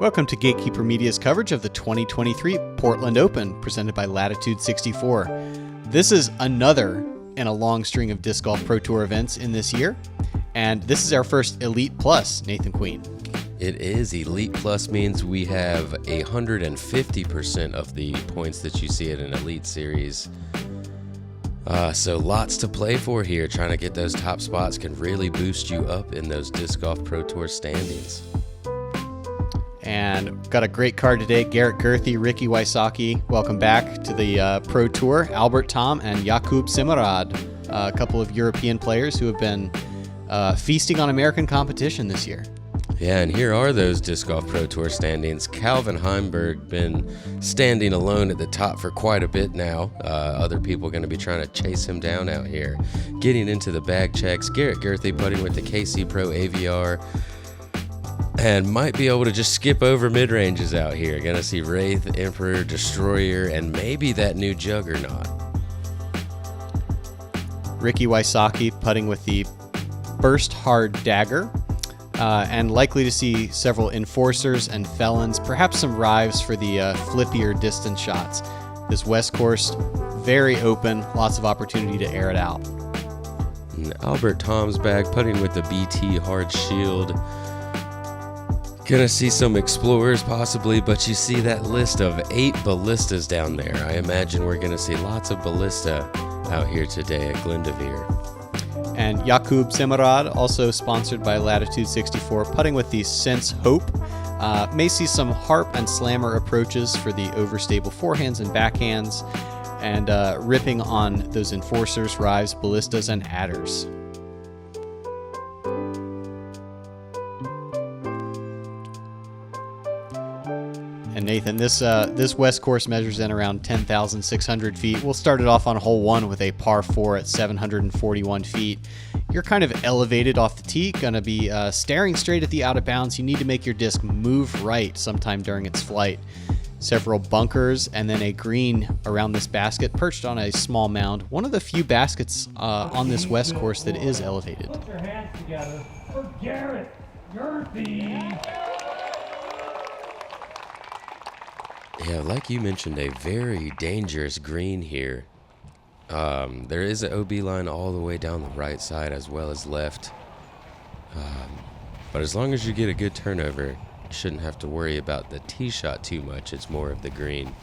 Welcome to Gatekeeper Media's coverage of the 2023 Portland Open, presented by Latitude 64. This is another in a long string of Disc Golf Pro Tour events in this year, and this is our first Elite Plus, Nathan Queen. It is. Elite Plus means we have 150% of the points that you see at an Elite Series. So lots to play for here. Trying to get those top spots can really boost you up in those Disc Golf Pro Tour standings. And got a great card today. Garrett Gurthie, Ricky Wysocki, welcome back to the Pro Tour. Albert Tamm and Jakub Semerád, a couple of European players who have been feasting on American competition this year. Yeah, and here are those Disc Golf Pro Tour standings. Calvin Heimberg been standing alone at the top for quite a bit now. Other people are going to be trying to chase him down out here. Getting into the bag checks, Garrett Gurthie putting with the KC Pro AVR. And might be able to just skip over mid-ranges out here. Gonna see Wraith, Emperor, Destroyer, and maybe that new Juggernaut. Ricky Wysocki putting with the Burst Hard Dagger. And likely to see several Enforcers and Felons, perhaps some Rives for the flippier distance shots. This West Course, very open, lots of opportunity to air it out. And Albert Tamm's bag putting with the BT Hard Shield. Gonna see some Explorers possibly, but you see that list of 8 Ballistas down there. I imagine we're gonna see lots of Ballista out here today at Glendoveer. And Jakub Semerád, also sponsored by Latitude 64, putting with the Sense Hope. May see some harp and slammer approaches for the overstable forehands and backhands, and ripping on those Enforcers, Rives, Ballistas, and Adders. And Nathan, this West Course measures in around 10,600 feet. We'll start it off on hole 1 with a par 4 at 741 feet. You're kind of elevated off the tee, going to be staring straight at the out of bounds. You need to make your disc move right sometime during its flight. Several bunkers and then a green around this basket perched on a small mound. One of the few baskets on this West Course that is elevated. Put your hands together for Garrett Gurthie. Yeah, like you mentioned, a very dangerous green here. There is an OB line all the way down the right side as well as left. But as long as you get a good turnover, you shouldn't have to worry about the tee shot too much. It's more of the green.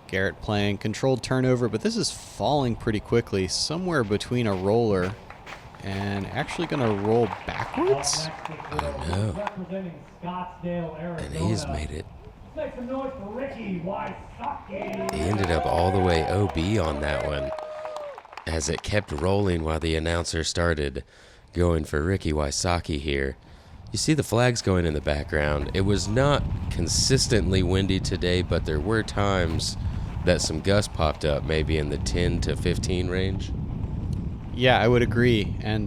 Garrett playing controlled turnover, but this is falling pretty quickly, somewhere between a roller and actually going to roll backwards. Oh no. And he's made it. Make some noise for Ricky Wysocki. He ended up all the way OB on that one as it kept rolling while the announcer started going for Ricky Wysocki here. You see the flags going in the background. It was not consistently windy today, but there were times that some gusts popped up, maybe in the 10 to 15 range. Yeah, I would agree. And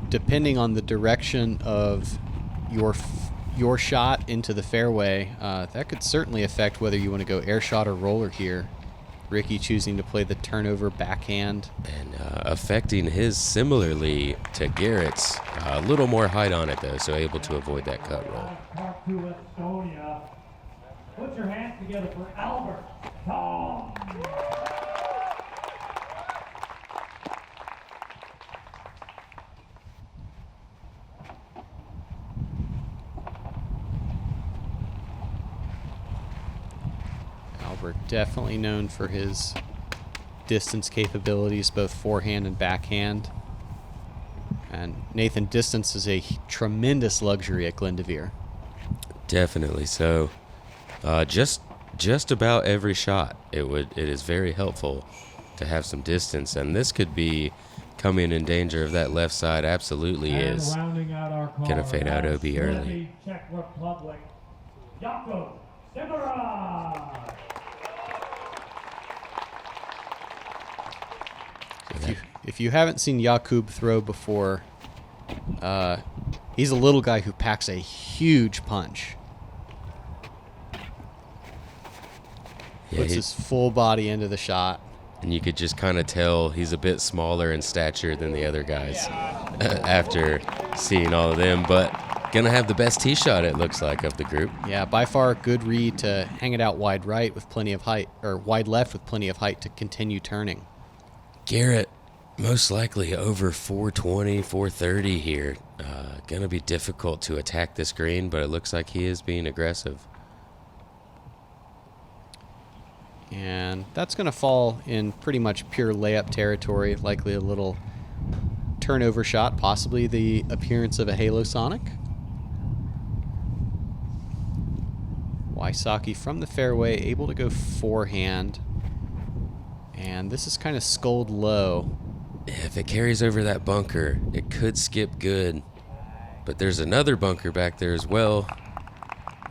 depending on the direction of your shot into the fairway, that could certainly affect whether you want to go air shot or roller here. Ricky choosing to play the turnover backhand. And affecting his similarly to Garrett's. A little more height on it, though, so able to avoid that cut roll. Put your hands together for Albert Tamm. Albert definitely known for his distance capabilities, both forehand and backhand. And Nathan, distance is a tremendous luxury at Glendoveer. Definitely so. Just about every shot, it is very helpful to have some distance, and this could be coming in danger of that left side. Absolutely is. Gonna fade out OB early. Czech Republic, Jakub Semerád. If you haven't seen Jakub throw before, he's a little guy who packs a huge punch. Puts his full body into the shot. And you could just kind of tell he's a bit smaller in stature than the other guys. after seeing all of them, but gonna have the best tee shot, it looks like, of the group. Yeah, by far a good read to hang it out wide right with plenty of height, or wide left with plenty of height to continue turning. Garrett, most likely over 420, 430 here. Gonna be difficult to attack this green, but it looks like he is being aggressive. And that's going to fall in pretty much pure layup territory, likely a little turnover shot, possibly the appearance of a Halo Sonic. Wysocki from the fairway, able to go forehand. And this is kind of sculled low. If it carries over that bunker, it could skip good. But there's another bunker back there as well.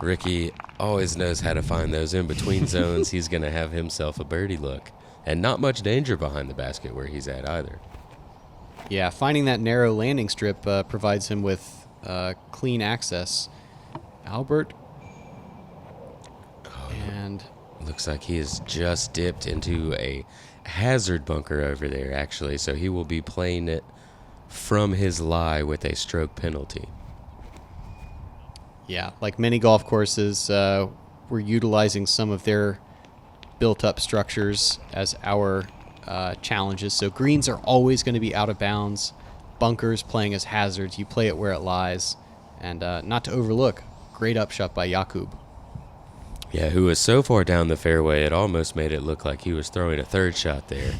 Ricky always knows how to find those in-between zones. He's going to have himself a birdie look. And not much danger behind the basket where he's at either. Yeah, finding that narrow landing strip provides him with clean access. Albert. And looks like he has just dipped into a hazard bunker over there, actually. So he will be playing it from his lie with a stroke penalty. yeah, like many golf courses, we're utilizing some of their built-up structures as our challenges. So greens are always going to be out of bounds. Bunkers playing as hazards. You play it where it lies. And not to overlook, great upshot by Jakub. Yeah, who was so far down the fairway, it almost made it look like he was throwing a third shot there.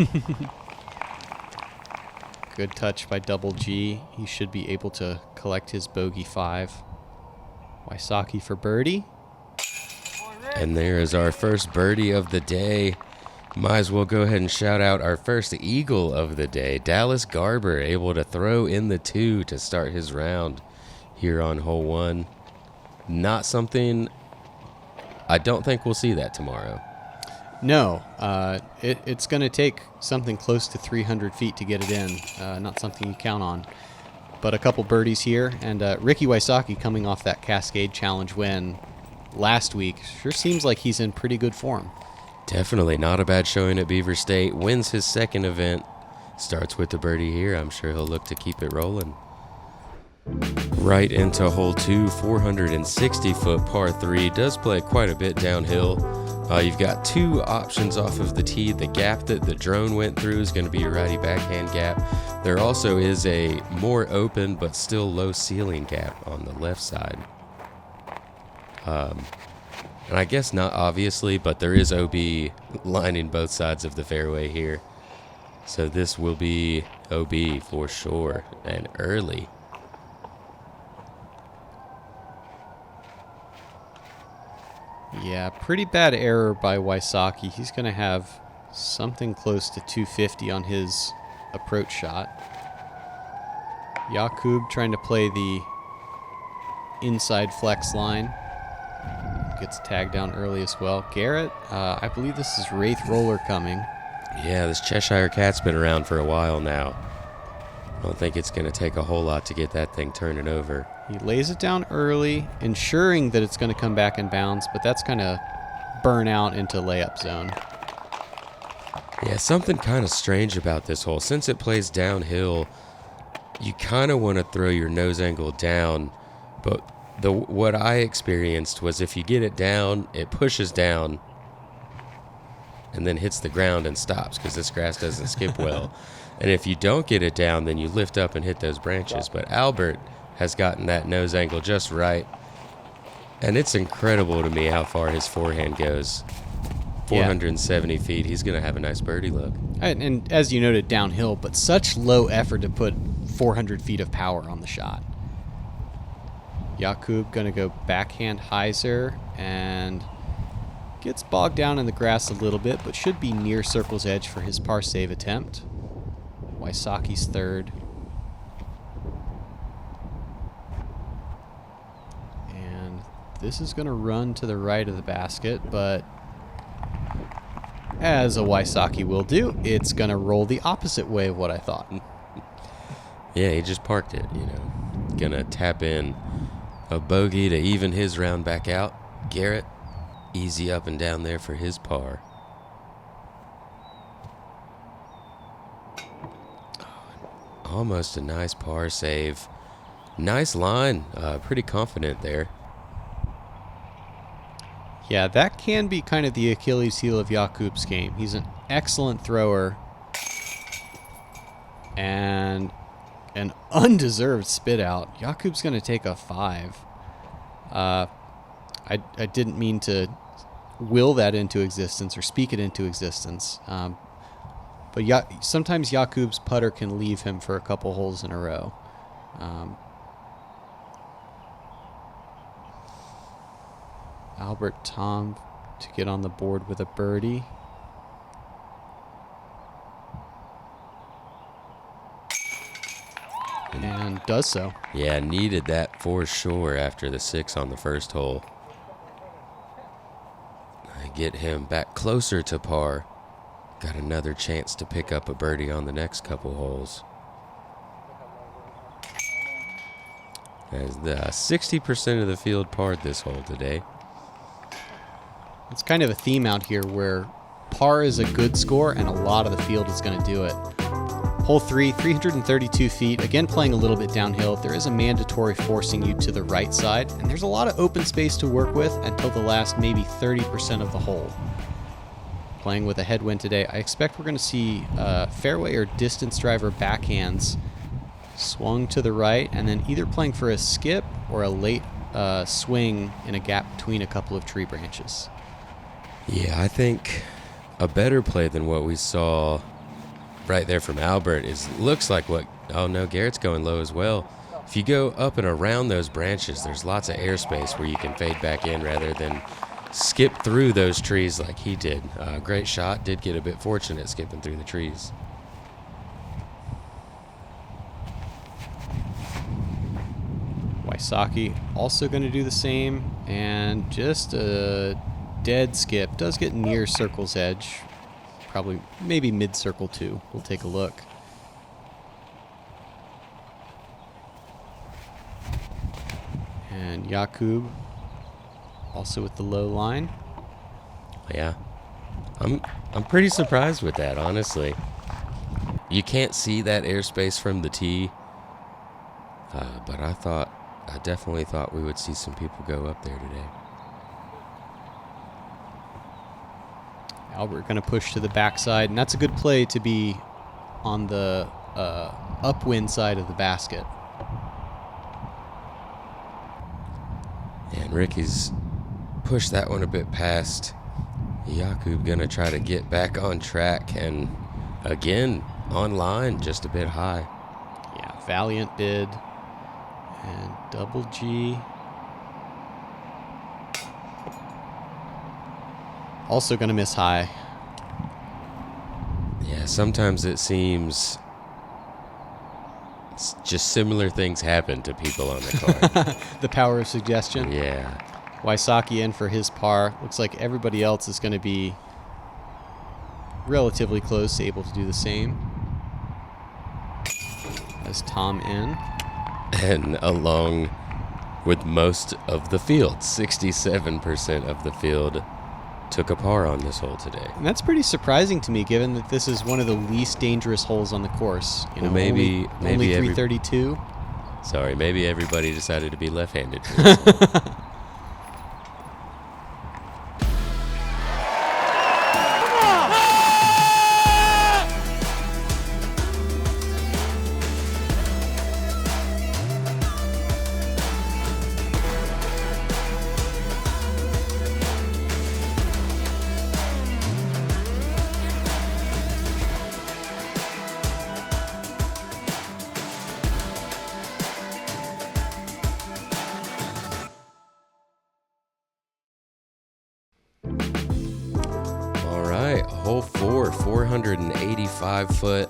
Good touch by Double G. He should be able to collect his bogey 5. Wysocki for birdie. And there is our first birdie of the day. Might as well go ahead and shout out our first eagle of the day. Dallas Garber able to throw in the 2 to start his round here on hole 1. Not something I don't think we'll see that tomorrow. No, it's going to take something close to 300 feet to get it in. Not something you count on. But a couple birdies here. And Ricky Wysocki coming off that Cascade Challenge win last week. Sure seems like he's in pretty good form. Definitely not a bad showing at Beaver State. Wins his second event. Starts with the birdie here. I'm sure he'll look to keep it rolling. Right into hole 2, 460-foot par 3. Does play quite a bit downhill. You've got 2 options off of the tee. The gap that the drone went through is going to be a righty backhand gap. There also is a more open but still low ceiling gap on the left side. And I guess not obviously, but there is OB lining both sides of the fairway here. So this will be OB for sure, and early. Yeah, pretty bad error by Wysocki. He's going to have something close to 250 on his approach shot. Jakub trying to play the inside flex line. Gets tagged down early as well. Garrett, I believe this is Wraith Roller coming. Yeah, this Cheshire Cat's been around for a while now. I don't think it's going to take a whole lot to get that thing turning over. He lays it down early, ensuring that it's going to come back in bounds, but that's going to burn out into layup zone. Yeah, something kind of strange about this hole. Since it plays downhill, you kind of want to throw your nose angle down, but what I experienced was if you get it down, it pushes down and then hits the ground and stops because this grass doesn't skip well. And if you don't get it down, then you lift up and hit those branches. But Albert has gotten that nose angle just right. And it's incredible to me how far his forehand goes. 470 feet. He's going to have a nice birdie look. And as you noted, downhill, but such low effort to put 400 feet of power on the shot. Jakub going to go backhand hyzer and gets bogged down in the grass a little bit, but should be near circle's edge for his par save attempt. Wysocki's third. And this is going to run to the right of the basket, but as a Wysocki will do, it's going to roll the opposite way of what I thought. Yeah, he just parked it, Going to tap in a bogey to even his round back out. Garrett, easy up and down there for his par. almost a nice par save. Nice line. Pretty confident there. Yeah, that can be kind of the Achilles heel of Jakub's game. He's an excellent thrower and an undeserved spit out. Jakub's going to take a 5. I didn't mean to will that into existence or speak it into existence. But sometimes Jakub's putter can leave him for a couple holes in a row. Albert Tamm to get on the board with a birdie. And does so. Yeah, needed that for sure after the 6 on the first hole. I get him back closer to par. Got another chance to pick up a birdie on the next couple holes. As the 60% of the field parred this hole today. It's kind of a theme out here where par is a good score and a lot of the field is going to do it. Hole 3, 332 feet. Again, playing a little bit downhill. There is a mandatory forcing you to the right side, and there's a lot of open space to work with until the last maybe 30% of the hole. Playing with a headwind today, I expect we're going to see fairway or distance driver backhands swung to the right, and then either playing for a skip or a late swing in a gap between a couple of tree branches. Yeah, I think a better play than what we saw right there from Albert looks like what, oh no, Garrett's going low as well. If you go up and around those branches, there's lots of airspace where you can fade back in rather than skip through those trees like he did. Great shot, did get a bit fortunate skipping through the trees. Wysocki also going to do the same, and just a dead skip. Does get near circle's edge. Probably, maybe mid-circle too. We'll take a look. And Jakub also with the low line. Yeah, I'm pretty surprised with that, honestly. You can't see that airspace from the tee, but I definitely thought we would see some people go up there today. Albert going to push to the backside, and that's a good play to be on the upwind side of the basket. And Ricky's pushed that one a bit past. Jakub going to try to get back on track, and again, on line, just a bit high. Yeah, valiant bid. And double G. Also going to miss high. Yeah, sometimes it seems just similar things happen to people on the card. The power of suggestion. Yeah. Wysocki in for his par. Looks like everybody else is going to be relatively close, able to do the same. As Tamm in. And along with most of the field, 67% of the field took a par on this hole today. And that's pretty surprising to me, given that this is one of the least dangerous holes on the course. You know, Well, maybe only 332. Sorry, maybe everybody decided to be left-handed. Hole 4, 485 foot.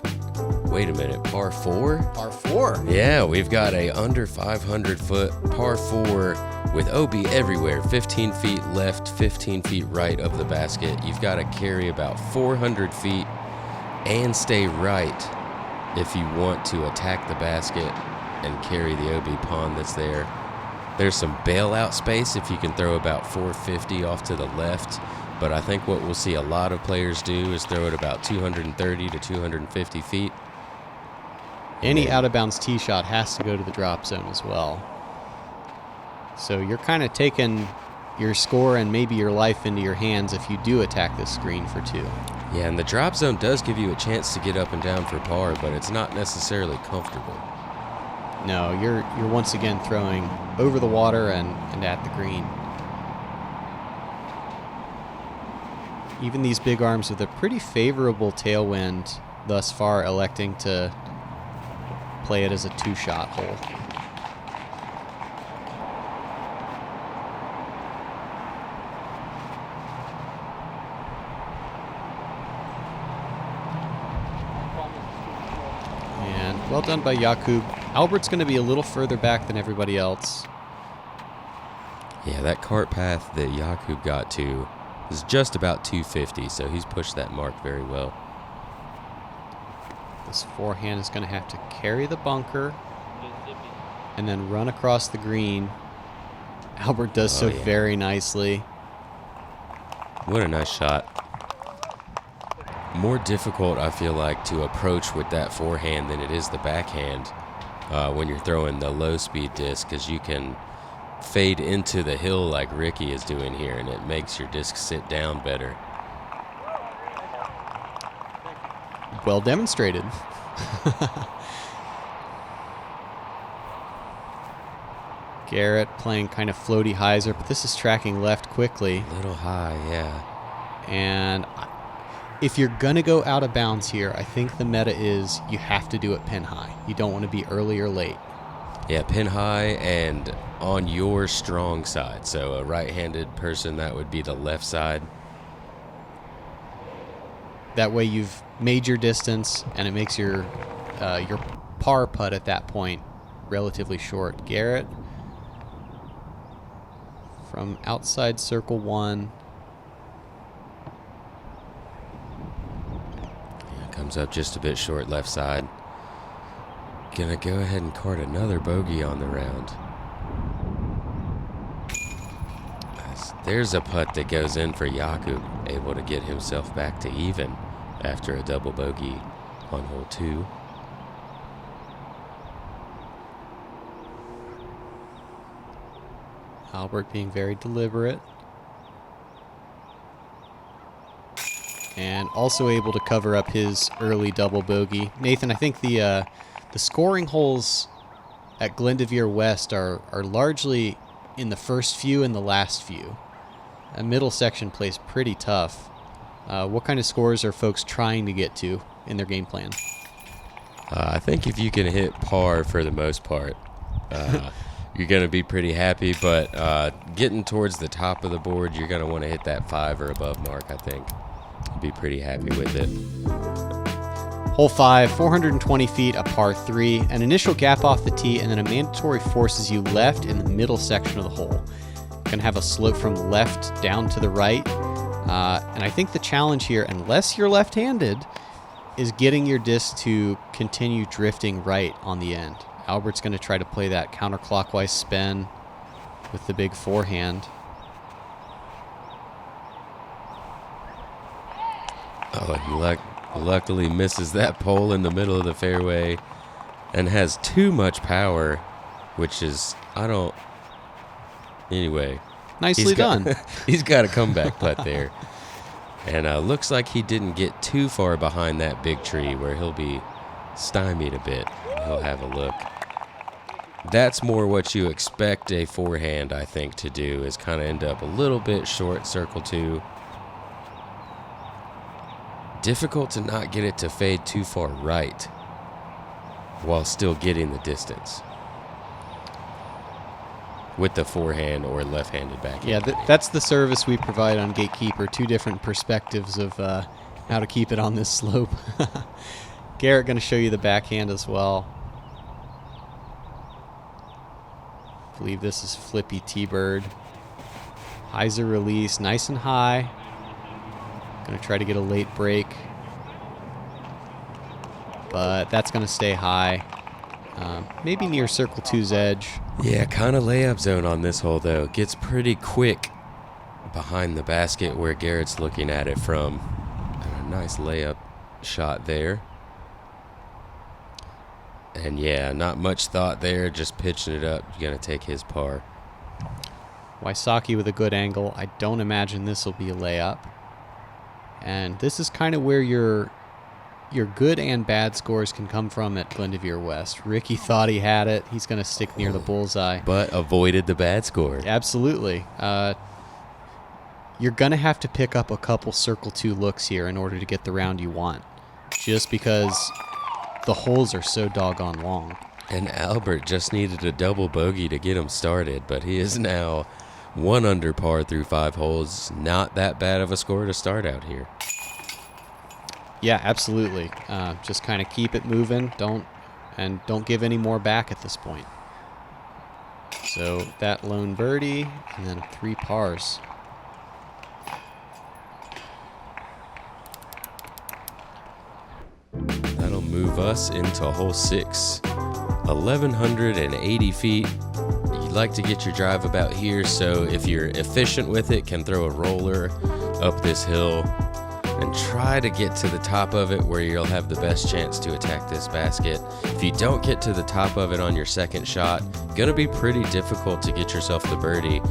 Wait a minute, par 4? Par 4. Yeah, we've got a under 500 foot par 4 with OB everywhere. 15 feet left, 15 feet right of the basket. You've got to carry about 400 feet and stay right if you want to attack the basket and carry the OB pond that's there. There's some bailout space if you can throw about 450 off to the left. But I think what we'll see a lot of players do is throw it about 230 to 250 feet. Any out-of-bounds tee shot has to go to the drop zone as well. So you're kind of taking your score and maybe your life into your hands if you do attack this green for 2. Yeah, and the drop zone does give you a chance to get up and down for par, but it's not necessarily comfortable. No, you're once again throwing over the water and at the green. Even these big arms with a pretty favorable tailwind thus far electing to play it as a 2-shot hole. And well done by Jakub. Albert's going to be a little further back than everybody else. Yeah, that cart path that Jakub got to is just about 250, so he's pushed that mark very well. This forehand is going to have to carry the bunker and then run across the green. Albert does so very nicely. What a nice shot. More difficult, I feel like, to approach with that forehand than it is the backhand when you're throwing the low-speed disc, because you can fade into the hill like Ricky is doing here, and it makes your disc sit down better. Well demonstrated. Garrett playing kind of floaty hyzer, but this is tracking left quickly. A little high, yeah. And if you're going to go out of bounds here, I think the meta is you have to do it pin high. You don't want to be early or late. Yeah, pin high and on your strong side. So a right-handed person, that would be the left side. That way you've made your distance, and it makes your par putt at that point relatively short. Garrett from outside circle 1. Yeah, comes up just a bit short left side. Gonna go ahead and card another bogey on the round. There's a putt that goes in for Jakub, able to get himself back to even after a double bogey on hole 2. Albert being very deliberate. And also able to cover up his early double bogey. Nathan, I think the scoring holes at Glendoveer West are largely in the first few and the last few. A middle section plays pretty tough. What kind of scores are folks trying to get to in their game plan? I think if you can hit par for the most part, you're going to be pretty happy. But getting towards the top of the board, you're going to want to hit that 5 or above mark, I think. Be pretty happy with it. Hole 5, 420 feet, a par 3, an initial gap off the tee, and then a mandatory forces you left in the middle section of the hole. Going to have a slope from left down to the right. And I think the challenge here, unless you're left-handed, is getting your disc to continue drifting right on the end. Albert's going to try to play that counterclockwise spin with the big forehand. Oh, he luckily misses that pole in the middle of the fairway and has too much power, which is, anyway. Nicely done. He's got a comeback putt there. And looks like he didn't get too far behind that big tree where he'll be stymied a bit. He'll have a look. That's more what you expect a forehand, I think, to do, is kind of end up a little bit short circle 2. Difficult to not get it to fade too far right while still getting the distance with the forehand or left-handed backhand. Yeah, that's the service we provide on Gatekeeper. 2 different perspectives of how to keep it on this slope. Garrett going to show you the backhand as well. I believe this is Flippy T-Bird. Hyzer release, nice and high. Going to try to get a late break. But that's going to stay high. Maybe near circle 2's edge. Yeah, kind of layup zone on this hole, though. Gets pretty quick behind the basket where Garrett's looking at it from. And a nice layup shot there. And yeah, not much thought there, just pitching it up. You're going to take his par. Wysocki with a good angle. I don't imagine this will be a layup. And this is kind of where your good and bad scores can come from at Glendoveer West. Ricky thought he had it. He's going to stick near the bullseye. But avoided the bad score. Absolutely. You're going to have to pick up a couple circle 2 looks here in order to get the round you want. Just because the holes are so doggone long. And Albert just needed a double bogey to get him started, but he is now 1 under par through 5 holes. Not that bad of a score to start out here. Yeah, absolutely. Just kind of keep it moving. Don't give any more back at this point. So that lone birdie and then 3 pars. That'll move us into hole 6. 1,180 feet. You'd like to get your drive about here, so if you're efficient with it, can throw a roller up this hill and try to get to the top of it where you'll have the best chance to attack this basket. If you don't get to the top of it on your second shot, gonna be pretty difficult to get yourself the birdie,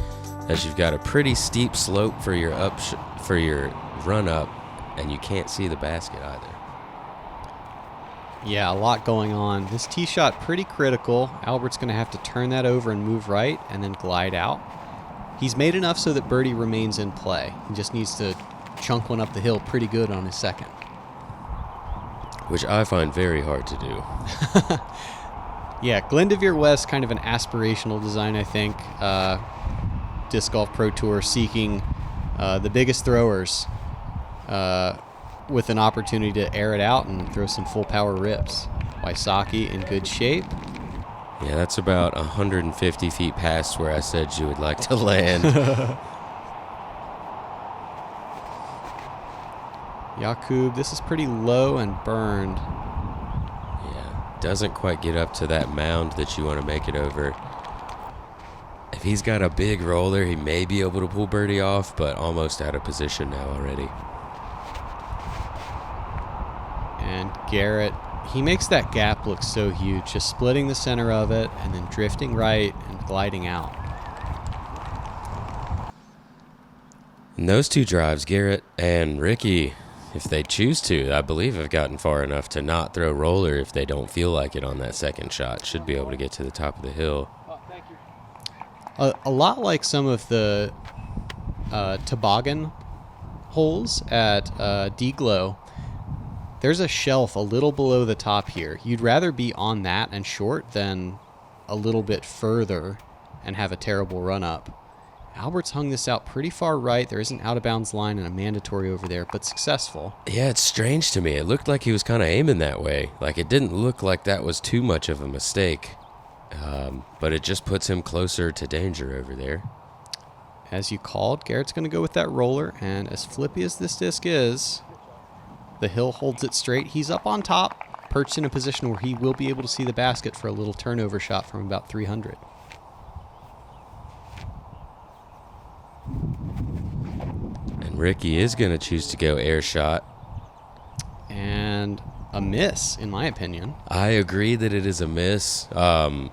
as you've got a pretty steep slope for your run up, and you can't see the basket either. Yeah, a lot going on. This tee shot pretty critical. Albert's going to have to turn that over and move right and then glide out. He's made enough so that birdie remains in play. He just needs to chunk one up the hill pretty good on his second. Which I find very hard to do. Yeah, Glendoveer West, kind of an aspirational design, I think. Disc Golf Pro Tour seeking the biggest throwers with an opportunity to air it out and throw some full power rips. Wysocki in good shape. Yeah, that's about 150 feet past where I said you would like to land. Jakub, this is pretty low and burned. Yeah, doesn't quite get up to that mound that you want to make it over. If he's got a big roller, he may be able to pull birdie off, but almost out of position now already. And Garrett, he makes that gap look so huge, just splitting the center of it and then drifting right and gliding out. And those 2 drives, Garrett and Ricky, if they choose to, I believe have gotten far enough to not throw roller if they don't feel like it on that second shot. Should be able to get to the top of the hill. A lot like some of the toboggan holes at D-Glow. There's a shelf a little below the top here. You'd rather be on that and short than a little bit further and have a terrible run up. Albert's hung this out pretty far right. There is an out-of-bounds line and a mandatory over there, but successful. Yeah, it's strange to me. It looked like he was kind of aiming that way. Like, it didn't look like that was too much of a mistake. But it just puts him closer to danger over there. As you called, Garrett's going to go with that roller, and as flippy as this disc is, the hill holds it straight. He's up on top, perched in a position where he will be able to see the basket for a little turnover shot from about 300. And Ricky is going to choose to go air shot. And a miss, in my opinion. I agree that it is a miss.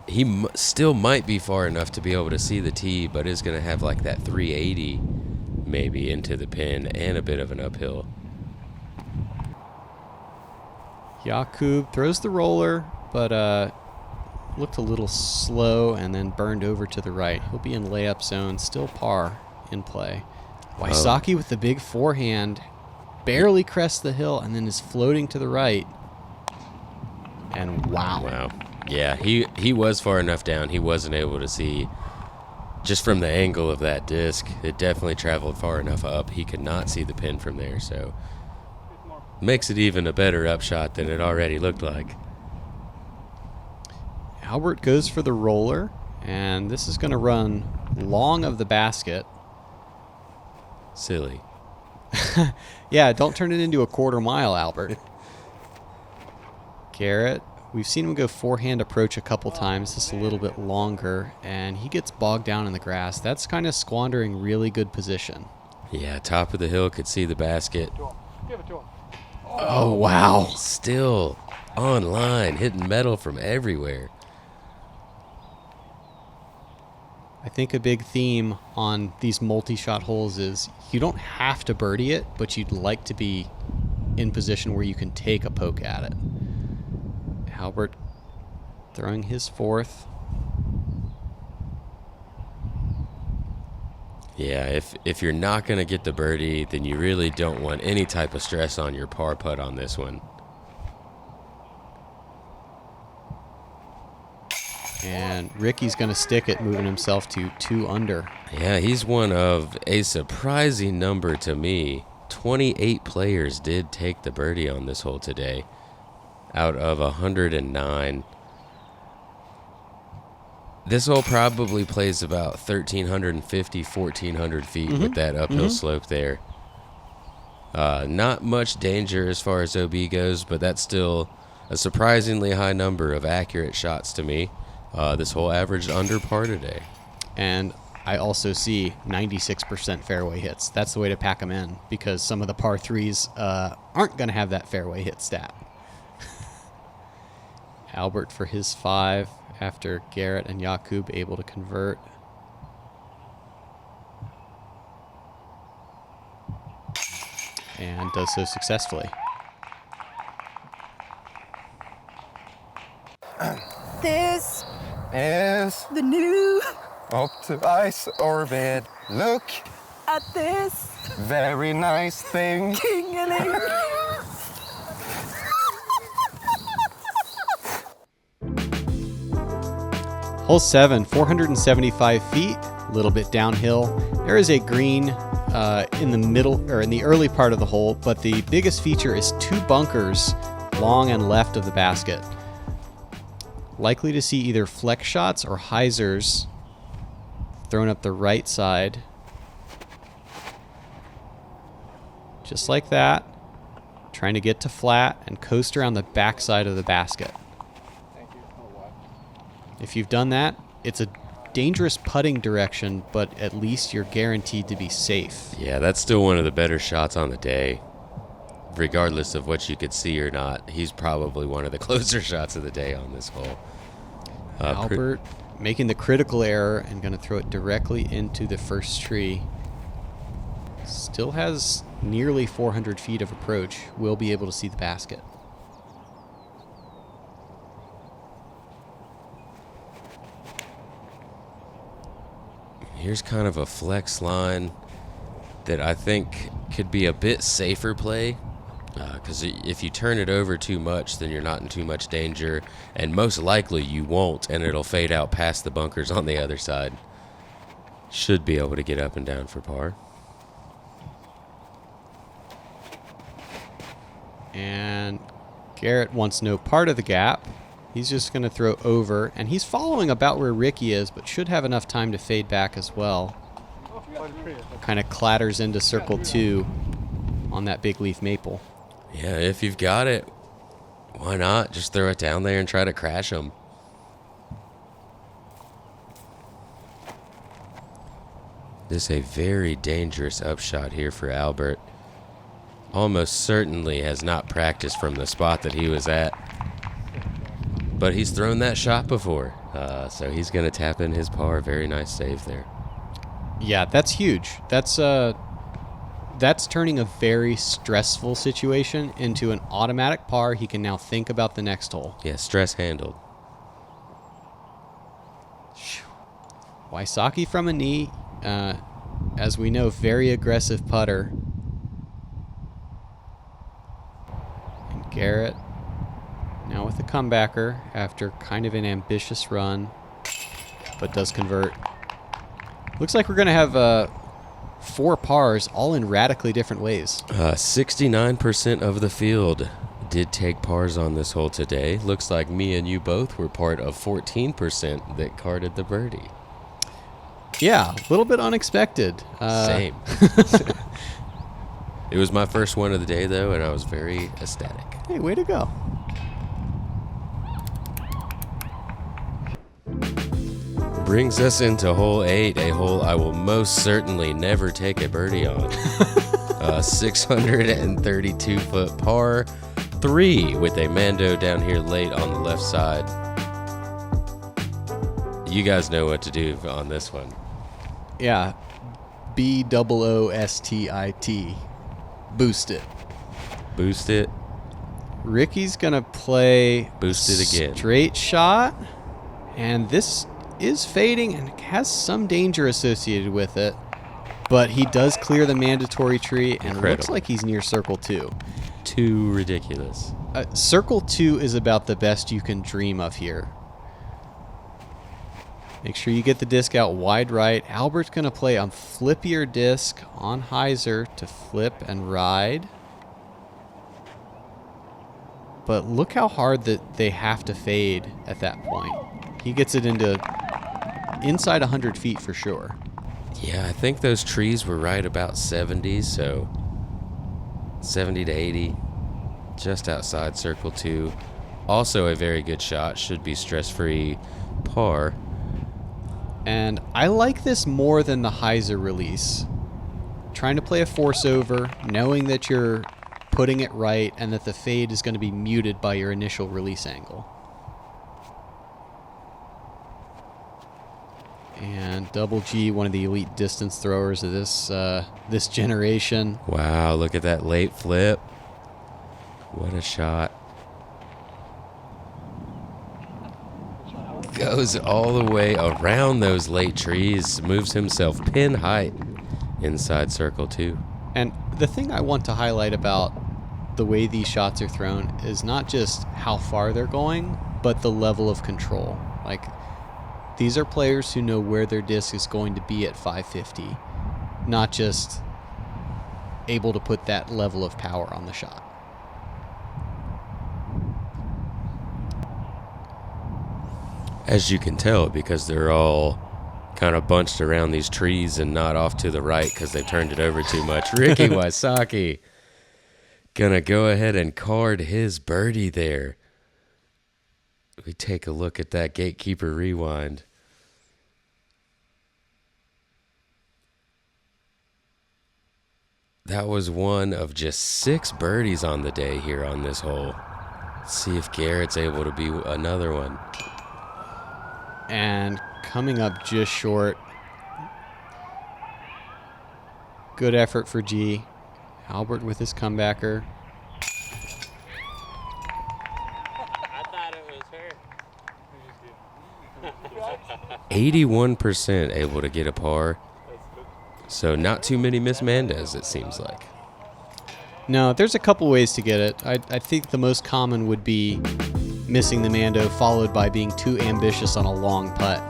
He still might be far enough to be able to see the tee, but is going to have like that 380 maybe into the pin and a bit of an uphill. Jakub throws the roller, but looked a little slow and then burned over to the right. He'll be in layup zone, still par in play. Wysocki with the big forehand, barely crests the hill and then is floating to the right. And wow. Wow. Yeah, he was far enough down. He wasn't able to see, just from the angle of that disc, it definitely traveled far enough up. He could not see the pin from there, so makes it even a better upshot than it already looked like. Albert goes for the roller, and this is going to run long of the basket. Silly. Yeah, don't turn it into a quarter mile, Albert. Garrett, we've seen him go forehand approach a couple times. This is a little bit longer, and he gets bogged down in the grass. That's kind of squandering really good position. Yeah, top of the hill, could see the basket. Give it to him. Oh, wow. Still online, hitting metal from everywhere. I think a big theme on these multi-shot holes is you don't have to birdie it, but you'd like to be in position where you can take a poke at it. Albert throwing his fourth. Yeah, if you're not going to get the birdie, then you really don't want any type of stress on your par putt on this one. And Ricky's going to stick it, moving himself to 2 under. Yeah, he's one of a surprising number to me. 28 players did take the birdie on this hole today out of 109. This hole probably plays about 1,350, 1,400 feet with that uphill slope there. Not much danger as far as OB goes, but that's still a surprisingly high number of accurate shots to me. This hole averaged under par today. And I also see 96% fairway hits. That's the way to pack them in, because some of the par 3s aren't going to have that fairway hit stat. Albert for his 5 after Garrett and Jakub able to convert. And does so successfully. This is the new up to ice orbit. Look, at this very nice thing. tingling. Hole 7, 475 feet, a little bit downhill. There is a green in the middle, or in the early part of the hole, but the biggest feature is 2 bunkers long and left of the basket. Likely to see either flex shots or hyzers thrown up the right side. Just like that. Trying to get to flat and coast around the backside of the basket. If you've done that, it's a dangerous putting direction, but at least you're guaranteed to be safe. Yeah, that's still one of the better shots on the day. Regardless of what you could see or not, he's probably one of the closer shots of the day on this hole. Albert making the critical error and going to throw it directly into the first tree. Still has nearly 400 feet of approach. Will be able to see the basket. Here's kind of a flex line that I think could be a bit safer play, because if you turn it over too much, then you're not in too much danger, and most likely you won't, and it'll fade out past the bunkers on the other side. Should be able to get up and down for par. And Garrett wants no part of the gap. He's just going to throw over, and he's following about where Ricky is, but should have enough time to fade back as well. Kind of clatters into circle 2 on that big leaf maple. Yeah, if you've got it, why not? Just throw it down there and try to crash them. This is a very dangerous upshot here for Albert. Almost certainly has not practiced from the spot that he was at. But he's thrown that shot before, so he's going to tap in his par. Very nice save there. Yeah, that's huge. That's turning a very stressful situation into an automatic par. He can now think about the next hole. Yeah, stress handled. Wysocki from a knee, as we know, very aggressive putter. And Garrett now with a comebacker after kind of an ambitious run, but does convert. Looks like we're going to have 4 pars, all in radically different ways. 69% of the field did take pars on this hole today. Looks like me and you both were part of 14% that carded the birdie. Yeah, a little bit unexpected. Same. It was my first one of the day, though, and I was very ecstatic. Hey, way to go. Brings us into hole 8, a hole I will most certainly never take a birdie on. A 632-foot par 3 with a Mando down here late on the left side. You guys know what to do on this one. Yeah. BOOSTIT. Boost it. Boost it. Ricky's going to play Boost it again. Straight shot. And this is fading and has some danger associated with it. But he does clear the mandatory tree and Incredible. looks like he's near circle 2. Too ridiculous. Circle 2 is about the best you can dream of here. Make sure you get the disc out wide right. Albert's going to play a flippier disc on hyzer to flip and ride. But look how hard that they have to fade at that point. He gets it into inside 100 feet for sure. Yeah, I think those trees were right about 70, so 70 to 80, just outside circle 2. Also a very good shot, should be stress-free par. And I like this more than the hyzer release. Trying to play a force over, knowing that you're putting it right and that the fade is going to be muted by your initial release angle. And Double G, one of the elite distance throwers of this generation. Wow, look at that late flip. What a shot. Goes all the way around those late trees, moves himself pin height inside circle 2. And the thing I want to highlight about the way these shots are thrown is not just how far they're going, but the level of control. Like, these are players who know where their disc is going to be at 550, not just able to put that level of power on the shot. As you can tell, because they're all kind of bunched around these trees and not off to the right because they turned it over too much. Ricky Wysocki gonna go ahead and card his birdie there. We take a look at that Gatekeeper rewind. That was one of just 6 birdies on the day here on this hole. Let's see if Garrett's able to be another one. And coming up just short. Good effort for G. Albert with his comebacker. I thought it was her. 81% able to get a par. So not too many Miss Mandas, it seems like. No, there's a couple ways to get it. I think the most common would be missing the Mando, followed by being too ambitious on a long putt.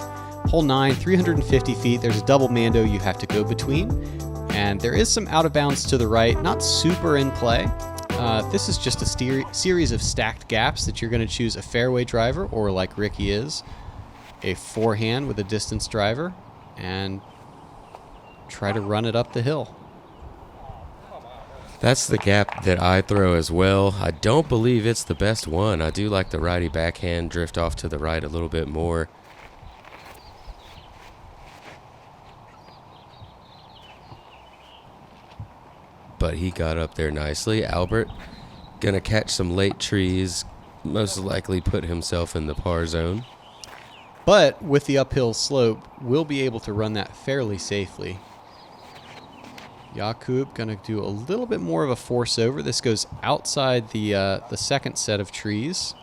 Hole 9, 350 feet. There's a double Mando you have to go between. And there is some out of bounds to the right, not super in play. This is just a series of stacked gaps that you're going to choose a fairway driver, or like Ricky is, a forehand with a distance driver, and try to run it up the hill. That's the gap that I throw as well. I don't believe it's the best one. I do like the righty backhand drift off to the right a little bit more. But he got up there nicely. Albert gonna catch some late trees, most likely put himself in the par zone. But with the uphill slope, we'll be able to run that fairly safely. Jakub gonna do a little bit more of a force over. This goes outside the second set of trees,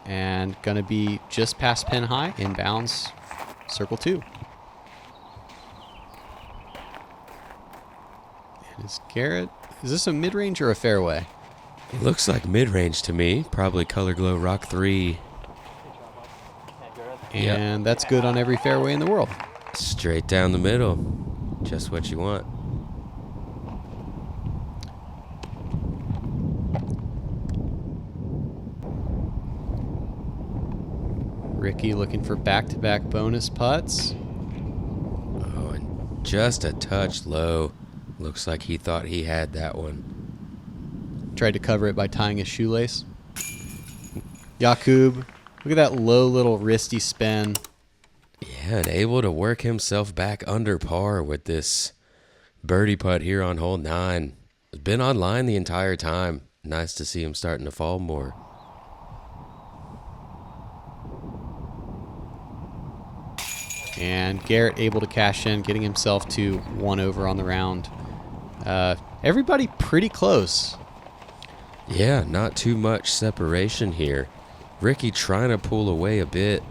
and gonna be just past pin high, inbounds, circle 2. And is Garrett? Is this a mid-range or a fairway? It looks like mid-range to me. Probably Color Glow Rock 3. And that's good on every fairway in the world. Straight down the middle. Just what you want. Ricky looking for back-to-back bonus putts. Oh, and just a touch low. Looks like he thought he had that one. Tried to cover it by tying his shoelace. Jakub, look at that low little wristy spin. Yeah, and able to work himself back under par with this birdie putt here on hole 9. Been online the entire time. Nice to see him starting to fall more. And Garrett able to cash in, getting himself to 1 over on the round. Everybody pretty close. Yeah, not too much separation here. Ricky trying to pull away a bit,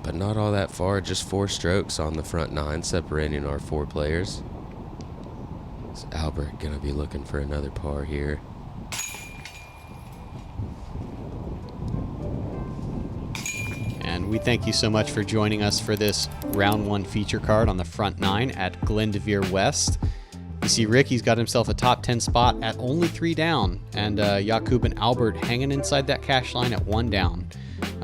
but not all that far. Just 4 strokes on the front 9 separating our 4 players. Is Albert going to be looking for another par here? And we thank you so much for joining us for this round 1 feature card on the front 9 at Glendoveer West. You see Ricky's got himself a top 10 spot at only 3 down, and Jakub and Albert hanging inside that cash line at 1 down.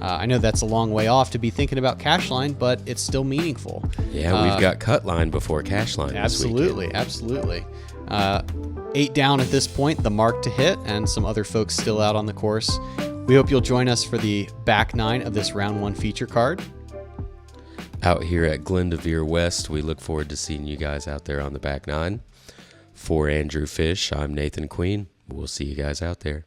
I know that's a long way off to be thinking about cash line, but it's still meaningful. Yeah, we've got cut line before cash line. Absolutely, absolutely. 8 down at this point, the mark to hit, and some other folks still out on the course. We hope you'll join us for the back 9 of this round 1 feature card. Out here at Glendoveer West, we look forward to seeing you guys out there on the back 9. For Andrew Fish, I'm Nathan Queen. We'll see you guys out there.